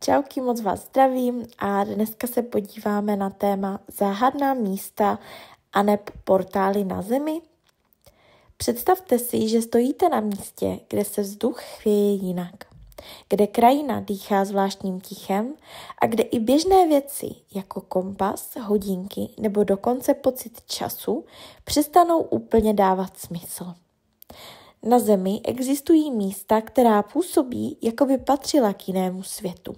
Čauky, moc vás zdravím a dneska se podíváme na téma záhadná místa aneb portály na Zemi. Představte si, že stojíte na místě, kde se vzduch chvěje jinak, kde krajina dýchá zvláštním tichem a kde i běžné věci jako kompas, hodinky nebo dokonce pocit času přestanou úplně dávat smysl. Na Zemi existují místa, která působí, jako by patřila k jinému světu.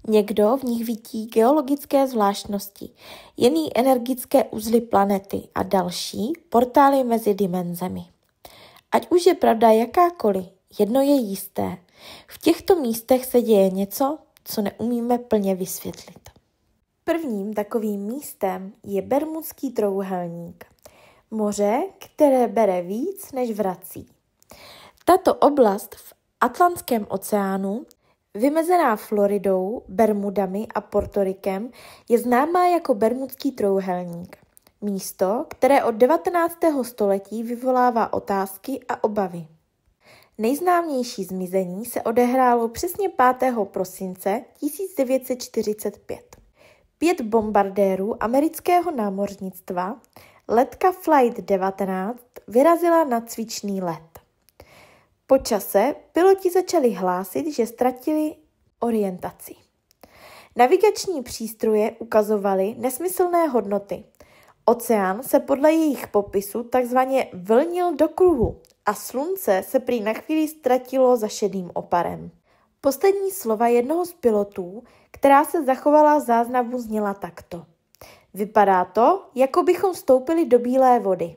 Někdo v nich vidí geologické zvláštnosti, jiný energické uzly planety a další portály mezi dimenzemi. Ať už je pravda jakákoliv, jedno je jisté. V těchto místech se děje něco, co neumíme plně vysvětlit. Prvním takovým místem je Bermudský trojúhelník. Moře, které bere víc, než vrací. Tato oblast v Atlantském oceánu, vymezená Floridou, Bermudami a Portorikem, je známá jako Bermudský trojúhelník. Místo, které od 19. století vyvolává otázky a obavy. Nejznámější zmizení se odehrálo přesně 5. prosince 1945. 5 bombardérů amerického námořnictva, letka Flight 19, vyrazila na cvičný let. Po čase piloti začali hlásit, že ztratili orientaci. Navigační přístroje ukazovaly nesmyslné hodnoty. Oceán se podle jejich popisu takzvaně vlnil do kruhu a slunce se prý na chvíli ztratilo za šedým oparem. Poslední slova jednoho z pilotů, která se zachovala v záznamu, zněla takto. Vypadá to, jako bychom vstoupili do bílé vody.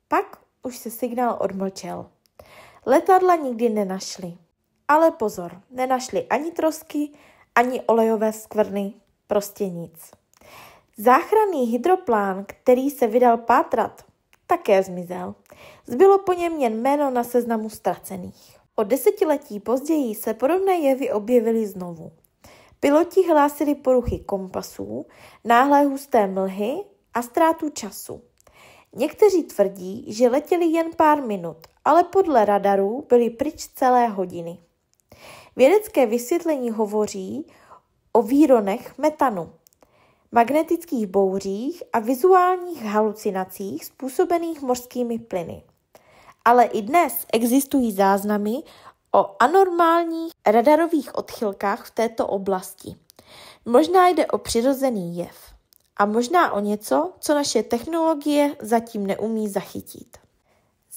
Pak už se signál odmlčel. Letadla nikdy nenašli. Ale pozor, nenašli ani trosky, ani olejové skvrny, prostě nic. Záchranný hydroplán, který se vydal pátrat, také zmizel. Zbylo po něm jen jméno na seznamu ztracených. O 10 letí později se podobné jevy objevily znovu. Piloti hlásili poruchy kompasů, náhlé husté mlhy a ztrátu času. Někteří tvrdí, že letěli jen pár minut, ale podle radarů byli pryč celé hodiny. Vědecké vysvětlení hovoří o výronech metanu, magnetických bouřích a vizuálních halucinacích způsobených mořskými plyny. Ale i dnes existují záznamy o anormálních radarových odchylkách v této oblasti. Možná jde o přirozený jev a možná o něco, co naše technologie zatím neumí zachytit.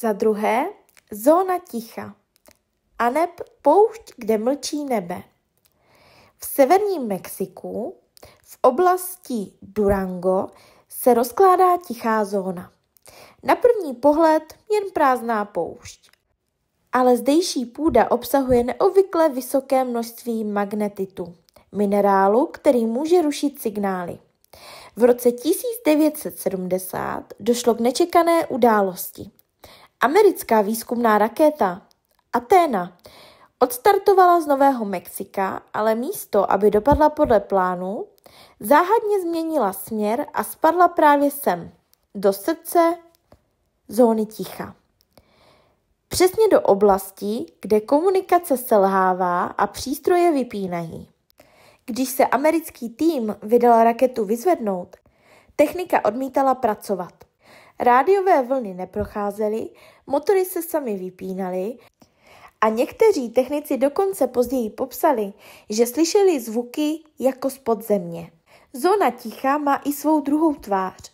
Za druhé, zóna ticha, aneb poušť, kde mlčí nebe. V severním Mexiku, v oblasti Durango, se rozkládá tichá zóna. Na první pohled jen prázdná poušť. Ale zdejší půda obsahuje neobvykle vysoké množství magnetitu, minerálu, který může rušit signály. V roce 1970 došlo k nečekané události. Americká výzkumná raketa Athena odstartovala z Nového Mexika, ale místo, aby dopadla podle plánu, záhadně změnila směr a spadla právě sem, do srdce zóny ticha. Přesně do oblasti, kde komunikace selhává a přístroje vypínají. Když se americký tým vydal raketu vyzvednout, technika odmítala pracovat. Rádiové vlny neprocházely, motory se sami vypínaly a někteří technici dokonce později popsali, že slyšeli zvuky jako spod země. Zóna ticha má i svou druhou tvář.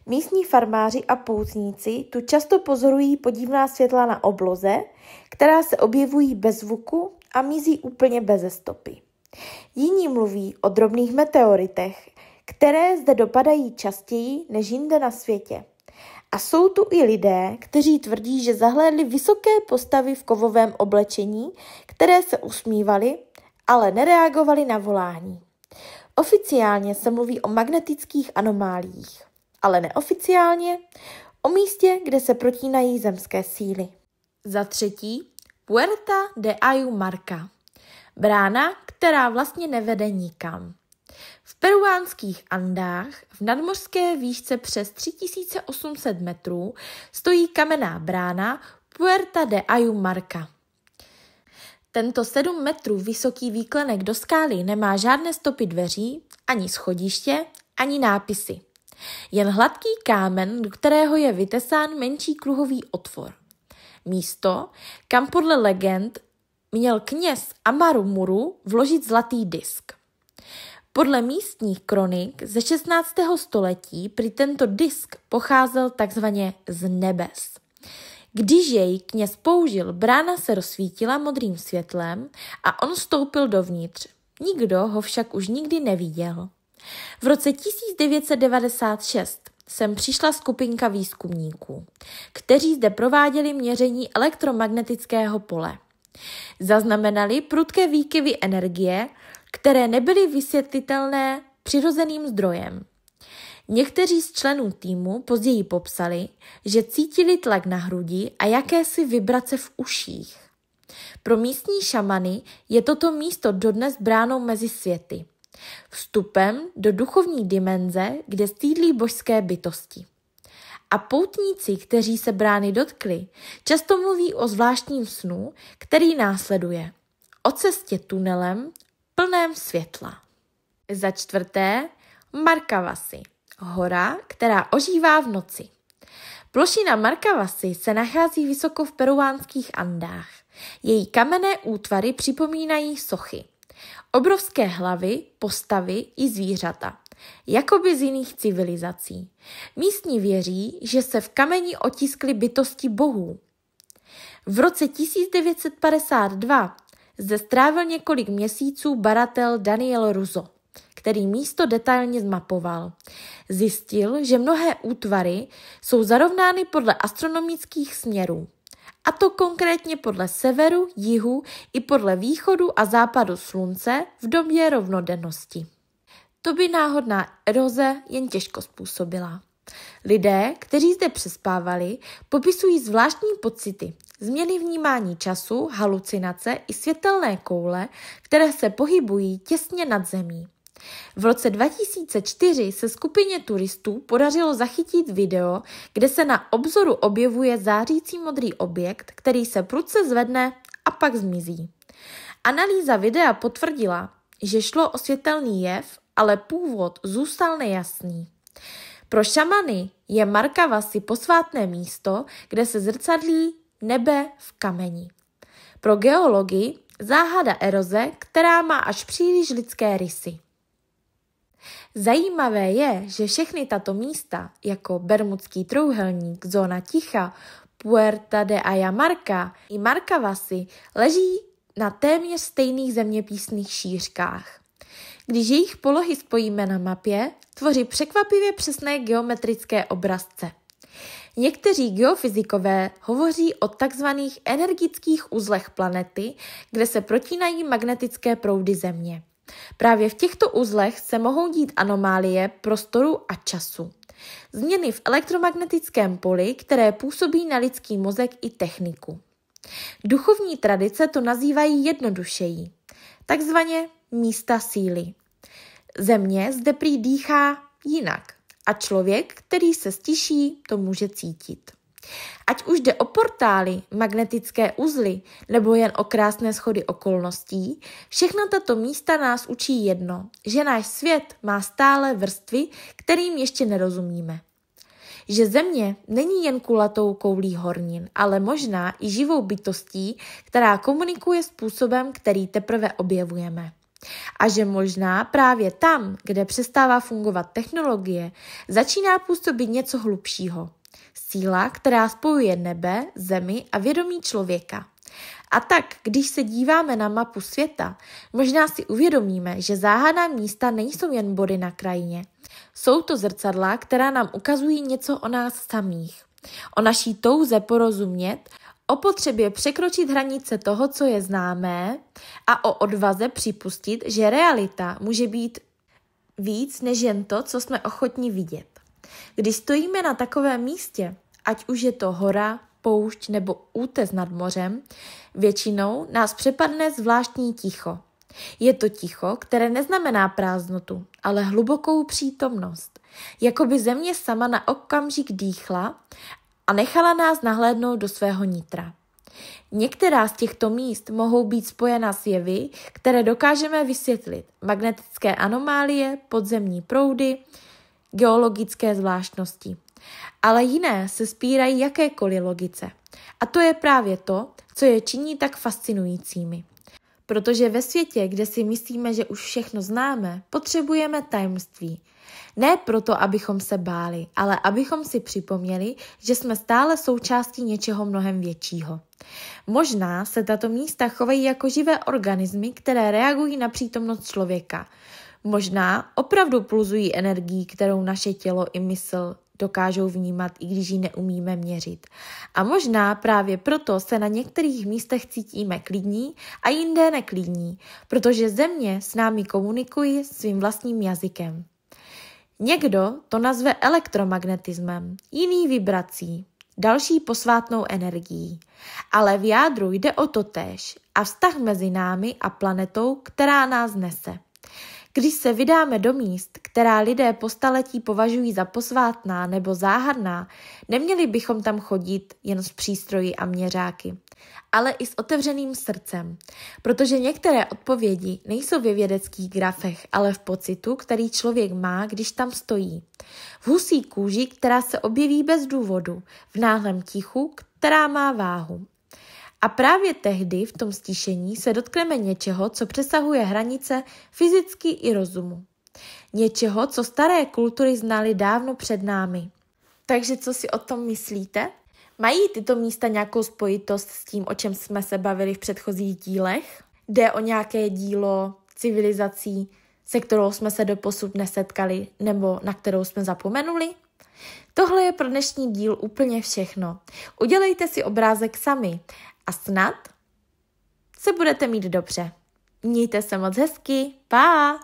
Místní farmáři a poutníci tu často pozorují podivná světla na obloze, která se objevují bez zvuku a mizí úplně beze stopy. Jiní mluví o drobných meteoritech, které zde dopadají častěji než jinde na světě. A jsou tu i lidé, kteří tvrdí, že zahlédli vysoké postavy v kovovém oblečení, které se usmívaly, ale nereagovaly na volání. Oficiálně se mluví o magnetických anomáliích, ale neoficiálně o místě, kde se protínají zemské síly. Za třetí, Puerta de Ayumarca. Brána, která vlastně nevede nikam. V peruánských Andách v nadmořské výšce přes 3800 metrů stojí kamenná brána Puerta de Ayumarca. Tento 7 metrů vysoký výklenek do skály nemá žádné stopy dveří, ani schodiště, ani nápisy. Jen hladký kámen, do kterého je vytesán menší kruhový otvor. Místo, kam podle legend měl kněz Amaru Muru vložit zlatý disk. Podle místních kronik ze 16. století prý tento disk pocházel takzvaně z nebes. Když jej kněz použil, brána se rozsvítila modrým světlem a on vstoupil dovnitř. Nikdo ho však už nikdy neviděl. V roce 1996 sem přišla skupinka výzkumníků, kteří zde prováděli měření elektromagnetického pole. Zaznamenali prudké výkyvy energie, které nebyly vysvětlitelné přirozeným zdrojem. Někteří z členů týmu později popsali, že cítili tlak na hrudi a jakési vibrace v uších. Pro místní šamany je toto místo dodnes bránou mezi světy. Vstupem do duchovní dimenze, kde sídlí božské bytosti. A poutníci, kteří se brány dotkli, často mluví o zvláštním snu, který následuje. O cestě tunelem plném světla. Za čtvrté, Markavasi, hora, která ožívá v noci. Plošina Markavasi se nachází vysoko v peruánských Andách. Její kamenné útvary připomínají sochy. Obrovské hlavy, postavy i zvířata, jakoby z jiných civilizací. Místní věří, že se v kameni otiskly bytosti bohů. V roce 1952 zde strávil několik měsíců badatel Daniel Russo, který místo detailně zmapoval. Zjistil, že mnohé útvary jsou zarovnány podle astronomických směrů, a to konkrétně podle severu, jihu i podle východu a západu slunce v době rovnodennosti. To by náhodná eroze jen těžko způsobila. Lidé, kteří zde přespávali, popisují zvláštní pocity, změny vnímání času, halucinace i světelné koule, které se pohybují těsně nad zemí. V roce 2004 se skupině turistů podařilo zachytit video, kde se na obzoru objevuje zářící modrý objekt, který se prudce zvedne a pak zmizí. Analýza videa potvrdila, že šlo o světelný jev, ale původ zůstal nejasný. Pro šamany je Markavasi posvátné místo, kde se zrcadlí nebe v kameni. Pro geology záhada eroze, která má až příliš lidské rysy. Zajímavé je, že všechny tato místa, jako Bermudský trojúhelník, zóna ticha, Puerta de Ayamarca i Markavasi, leží na téměř stejných zeměpisných šířkách. Když jejich polohy spojíme na mapě, tvoří překvapivě přesné geometrické obrazce. Někteří geofyzikové hovoří o takzvaných energických uzlech planety, kde se protínají magnetické proudy Země. Právě v těchto uzlech se mohou dít anomálie prostoru a času. Změny v elektromagnetickém poli, které působí na lidský mozek i techniku. Duchovní tradice to nazývají jednodušeji, takzvaně místa síly. Země zde prý dýchá jinak a člověk, který se stiší, to může cítit. Ať už jde o portály, magnetické uzly nebo jen o krásné schody okolností, všechna tato místa nás učí jedno, že náš svět má stále vrstvy, kterým ještě nerozumíme. Že Země není jen kulatou koulí hornin, ale možná i živou bytostí, která komunikuje způsobem, který teprve objevujeme. A že možná právě tam, kde přestává fungovat technologie, začíná působit něco hlubšího. Síla, která spojuje nebe, zemi a vědomí člověka. A tak, když se díváme na mapu světa, možná si uvědomíme, že záhadná místa nejsou jen body na krajině. Jsou to zrcadla, která nám ukazují něco o nás samých. O naší touze porozumět, o potřebě překročit hranice toho, co je známé a o odvaze připustit, že realita může být víc než jen to, co jsme ochotni vidět. Když stojíme na takovém místě, ať už je to hora, poušť nebo útes nad mořem, většinou nás přepadne zvláštní ticho. Je to ticho, které neznamená prázdnotu, ale hlubokou přítomnost. Jakoby Země sama na okamžik dýchla a nechala nás nahlédnout do svého nitra. Některá z těchto míst mohou být spojena s jevy, které dokážeme vysvětlit. Magnetické anomálie, podzemní proudy, geologické zvláštnosti. Ale jiné se spírají jakékoliv logice. A to je právě to, co je činí tak fascinujícími. Protože ve světě, kde si myslíme, že už všechno známe, potřebujeme tajemství. Ne proto, abychom se báli, ale abychom si připomněli, že jsme stále součástí něčeho mnohem většího. Možná se tato místa chovají jako živé organismy, které reagují na přítomnost člověka. Možná opravdu pulzují energií, kterou naše tělo i mysl dokážou vnímat, i když ji neumíme měřit. A možná právě proto se na některých místech cítíme klidní a jinde neklidní, protože země s námi komunikují svým vlastním jazykem. Někdo to nazve elektromagnetismem, jiný vibrací, další posvátnou energií. Ale v jádru jde o totéž a vztah mezi námi a planetou, která nás nese. Když se vydáme do míst, která lidé po staletí považují za posvátná nebo záhadná, neměli bychom tam chodit jen s přístroji a měřáky, ale i s otevřeným srdcem, protože některé odpovědi nejsou ve vědeckých grafech, ale v pocitu, který člověk má, když tam stojí. V husí kůži, která se objeví bez důvodu, v náhlém tichu, která má váhu. A právě tehdy v tom stišení se dotkneme něčeho, co přesahuje hranice fyzicky i rozumu. Něčeho, co staré kultury znaly dávno před námi. Takže co si o tom myslíte? Mají tyto místa nějakou spojitost s tím, o čem jsme se bavili v předchozích dílech? Jde o nějaké dílo civilizací, se kterou jsme se doposud nesetkali nebo na kterou jsme zapomenuli? Tohle je pro dnešní díl úplně všechno. Udělejte si obrázek sami a snad se budete mít dobře. Mějte se moc hezky. Pa!